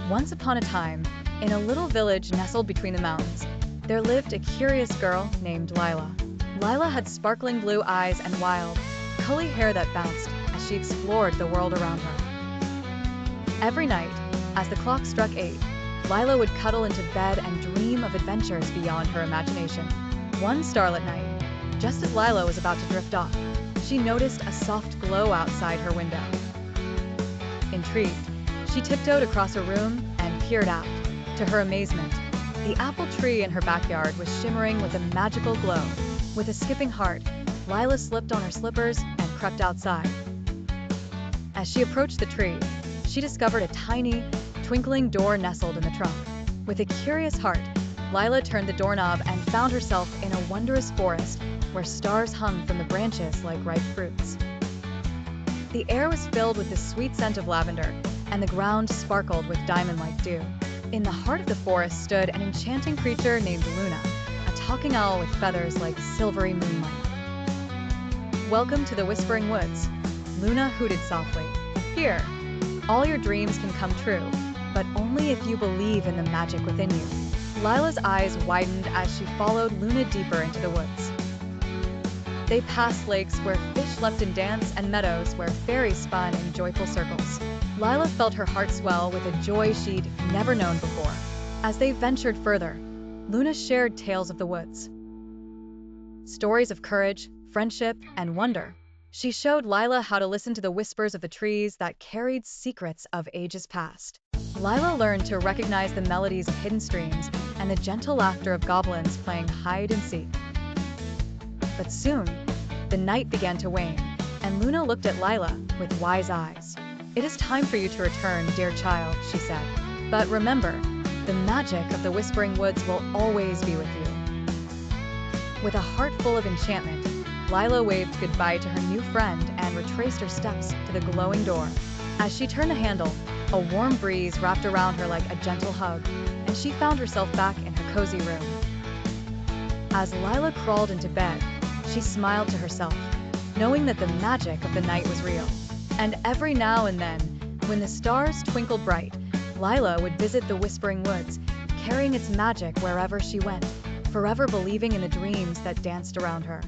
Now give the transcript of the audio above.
Once upon a time, in a little village nestled between the mountains, there lived a curious girl named Lila. Lila had sparkling blue eyes and wild, curly hair that bounced as she explored the world around her. Every night, as the clock struck 8, Lila would cuddle into bed and dream of adventures beyond her imagination. One starlit night, just as Lila was about to drift off, she noticed a soft glow outside her window. Intrigued, she tiptoed across her room and peered out. To her amazement, the apple tree in her backyard was shimmering with a magical glow. With a skipping heart, Lila slipped on her slippers and crept outside. As she approached the tree, she discovered a tiny, twinkling door nestled in the trunk. With a curious heart, Lila turned the doorknob and found herself in a wondrous forest where stars hung from the branches like ripe fruits. The air was filled with the sweet scent of lavender, and the ground sparkled with diamond-like dew. In the heart of the forest stood an enchanting creature named Luna, a talking owl with feathers like silvery moonlight. "Welcome to the Whispering Woods," Luna hooted softly. "Here, all your dreams can come true, but only if you believe in the magic within you." Lila's eyes widened as she followed Luna deeper into the woods. They passed lakes where fish leapt and danced and meadows where fairies spun in joyful circles. Lila felt her heart swell with a joy she'd never known before. As they ventured further, Luna shared tales of the woods. Stories of courage, friendship, and wonder. She showed Lila how to listen to the whispers of the trees that carried secrets of ages past. Lila learned to recognize the melodies of hidden streams and the gentle laughter of goblins playing hide and seek. But soon, the night began to wane, and Luna looked at Lila with wise eyes. "It is time for you to return, dear child," she said. "But remember, the magic of the Whispering Woods will always be with you." With a heart full of enchantment, Lila waved goodbye to her new friend and retraced her steps to the glowing door. As she turned the handle, a warm breeze wrapped around her like a gentle hug, and she found herself back in her cozy room. As Lila crawled into bed, she smiled to herself, knowing that the magic of the night was real. And every now and then, when the stars twinkled bright, Lila would visit the Whispering Woods, carrying its magic wherever she went, forever believing in the dreams that danced around her.